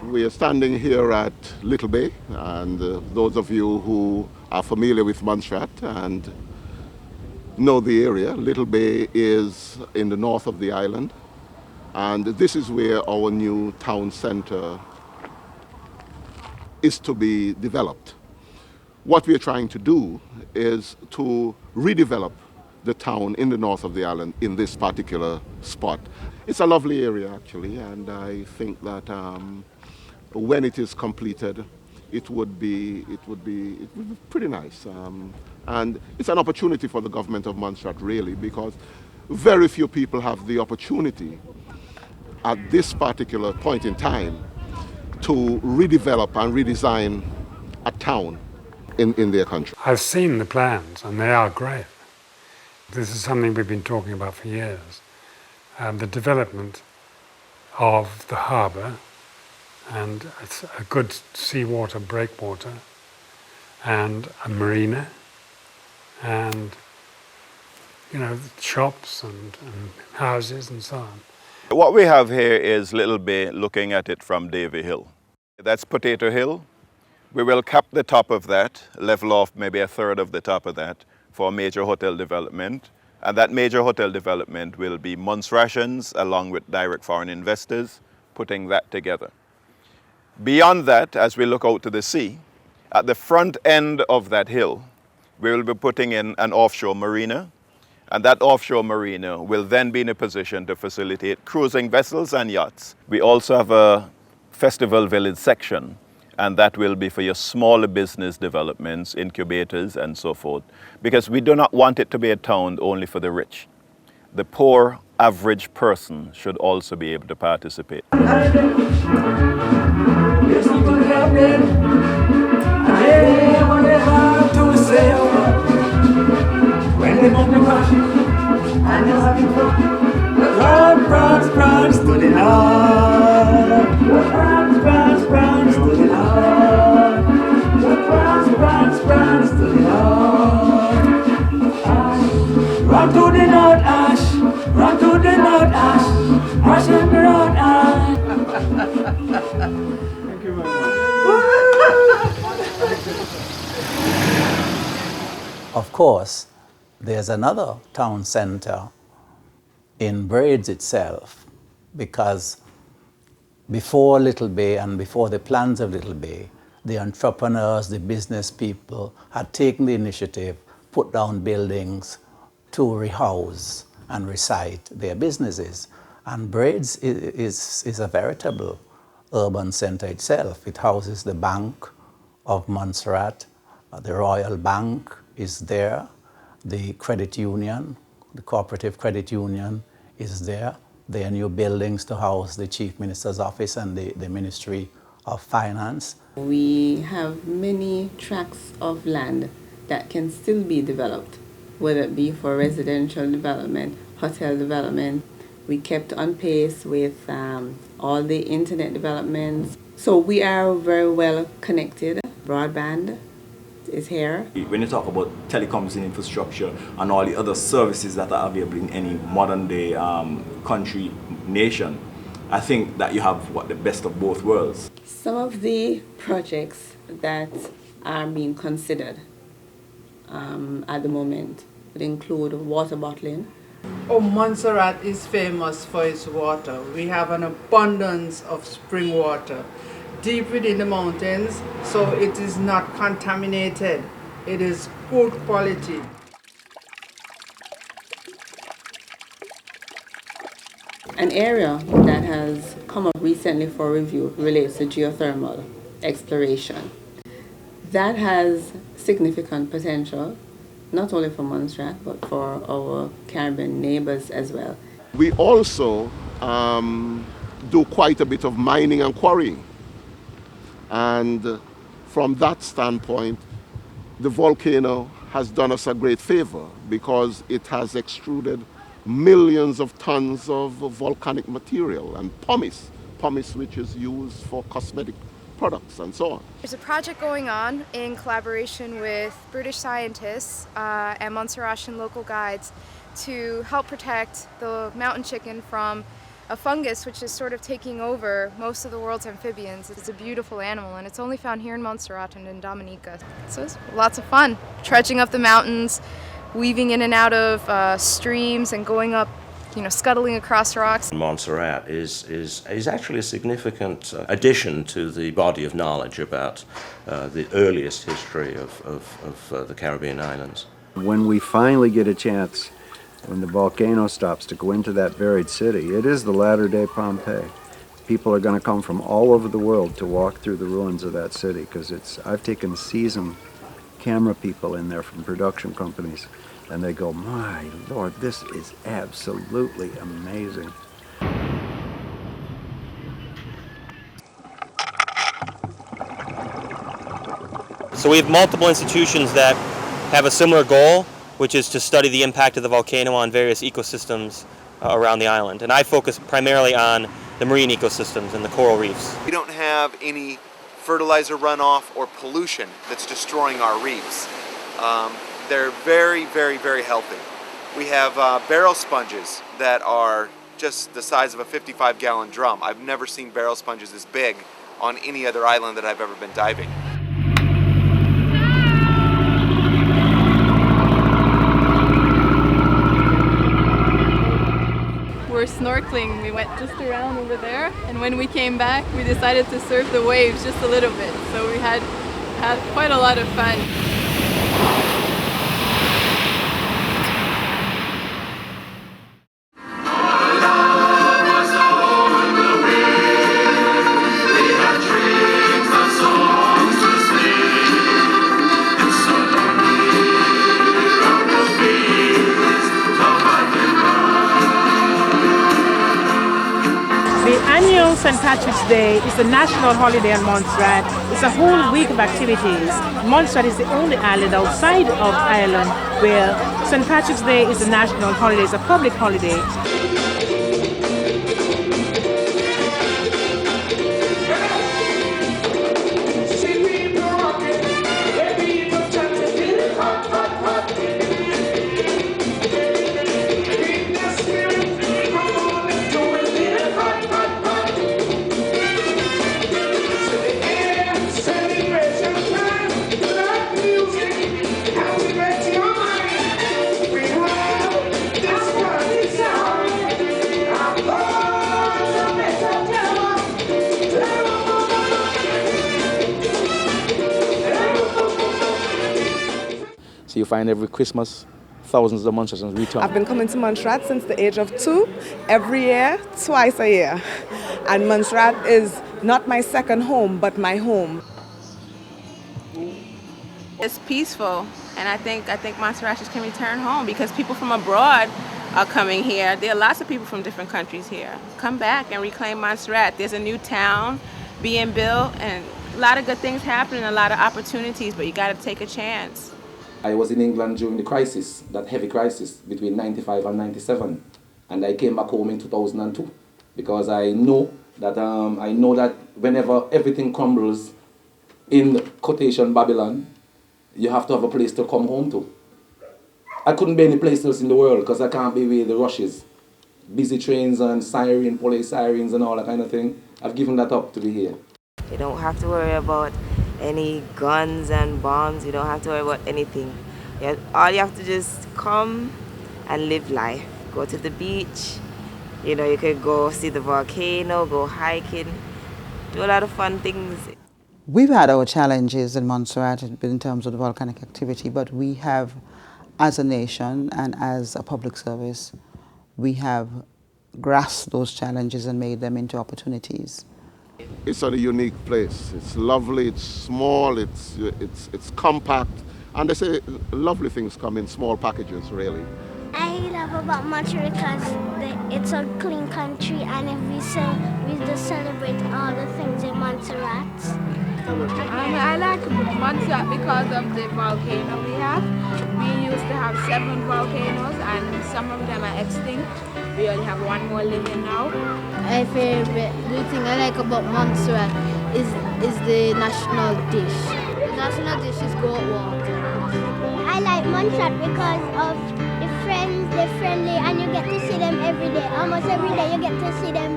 We are standing here at Little Bay, and those of you who are familiar with Montserrat and know the area, Little Bay is in the north of the island, and this is where our new town centre is to be developed. What we are trying to do is to redevelop the town in the north of the island in this particular spot. It's a lovely area actually, and I think that when it is completed, it would be pretty nice. And it's an opportunity for the government of Montserrat really, because very few people have the opportunity at this particular point in time to redevelop and redesign a town in their country. I've seen the plans and they are great. This is something we've been talking about for years. The development of the harbour, and it's a good seawater breakwater, and a marina, and shops and houses and so on. What we have here is Little Bay looking at it from Davy Hill. That's Potato Hill. We will cap the top of that, level off maybe a third of the top of that for a major hotel development. And that major hotel development will be Montserratians along with direct foreign investors putting that together. Beyond that, as we look out to the sea, at the front end of that hill, we will be putting in an offshore marina. And that offshore marina will then be in a position to facilitate cruising vessels and yachts. We also have a festival village section, and that will be for your smaller business developments, incubators, and so forth. Because we do not want it to be a town only for the rich. The poor, average person should also be able to participate. Run to the north, Ash. Run to the north, Ash. Ash on the road, Ash. Thank you very much. Of course, there's another town centre in Braids itself, because before Little Bay and before the plans of Little Bay, the entrepreneurs, the business people had taken the initiative, put down buildings to rehouse and recite their businesses. And Braids is a veritable urban centre itself. It houses the Bank of Montserrat, the Royal Bank is there, the credit union, the cooperative credit union is there. There are new buildings to house the Chief Minister's office and the Ministry of Finance. We have many tracts of land that can still be developed, whether it be for residential development, hotel development. We kept on pace with all the internet developments. So we are very well connected. Broadband is here. When you talk about telecoms and infrastructure and all the other services that are available in any modern day country, nation, I think that you have the best of both worlds. Some of the projects that are being considered at the moment would include water bottling. Oh, Montserrat is famous for its water. We have an abundance of spring water deep within the mountains, so it is not contaminated. It is good quality. An area that has come up recently for review relates to geothermal exploration. That has significant potential, not only for Montserrat, but for our Caribbean neighbors as well. We also do quite a bit of mining and quarrying. And from that standpoint, the volcano has done us a great favor because it has extruded millions of tons of volcanic material and pumice which is used for cosmetic products and so on. There's a project going on in collaboration with British scientists and Montserratian local guides to help protect the mountain chicken from a fungus which is sort of taking over most of the world's amphibians. It's a beautiful animal, and it's only found here in Montserrat and in Dominica. So it's lots of fun, trudging up the mountains, weaving in and out of streams and going up, scuttling across rocks. Montserrat is actually a significant addition to the body of knowledge about the earliest history of the Caribbean islands. When we finally get a chance, when the volcano stops, to go into that buried city, it is the latter-day Pompeii. People are going to come from all over the world to walk through the ruins of that city, because I've taken seasoned camera people in there from production companies, and they go, my Lord, this is absolutely amazing. So we have multiple institutions that have a similar goal, which is to study the impact of the volcano on various ecosystems around the island. And I focus primarily on the marine ecosystems and the coral reefs. We don't have any fertilizer runoff or pollution that's destroying our reefs. They're very, very, very healthy. We have barrel sponges that are just the size of a 55-gallon drum. I've never seen barrel sponges this big on any other island that I've ever been diving. We're snorkeling. We went just around over there, and when we came back, we decided to surf the waves just a little bit. So we had quite a lot of fun. St. Patrick's Day is a national holiday on Montserrat. It's a whole week of activities. Montserrat is the only island outside of Ireland where St. Patrick's Day is a national holiday, it's a public holiday. So you find every Christmas, thousands of Montserratans return. I've been coming to Montserrat since the age of 2, every year, twice a year. And Montserrat is not my second home, but my home. It's peaceful, and I think Montserratians can return home because people from abroad are coming here. There are lots of people from different countries here. Come back and reclaim Montserrat. There's a new town being built, and a lot of good things happening, a lot of opportunities, but you got to take a chance. I was in England during the crisis, that heavy crisis between 95 and 97, and I came back home in 2002 because I know that whenever everything crumbles in quotation Babylon, you have to have a place to come home to. I couldn't be any place else in the world because I can't be with the rushes, busy trains and police sirens and all that kind of thing. I've given that up to be here. You don't have to worry about any guns and bombs. You don't have to worry about anything. All you have to just come and live life. Go to the beach. You could go see the volcano, go hiking, do a lot of fun things. We've had our challenges in Montserrat in terms of the volcanic activity, but we have, as a nation and as a public service, we have grasped those challenges and made them into opportunities. It's a unique place. It's lovely, it's small, it's compact, and they say lovely things come in small packages, really. I love about Montserrat because it's a clean country, and if we just celebrate all the things in Montserrat. I like Montserrat because of the volcano we have. We used to have 7 volcanoes, and some of them are extinct. We only have 1 more living now. My favorite thing I like about Montserrat is the national dish. The national dish is goat water. I like Montserrat because of the fresh friends, they're friendly, and you get to see them every day. Almost every day you get to see them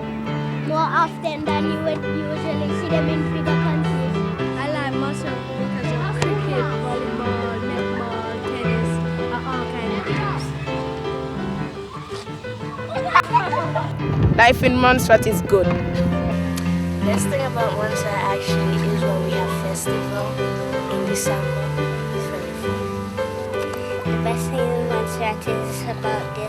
more often than you would usually see them in bigger countries. I like Montserrat because of cricket, volleyball, netball, tennis, and all kinds of games. Life in Montserrat is good. The best thing about Montserrat actually is when we have festival in December. It's very fun. The best thing in Montserrat is about the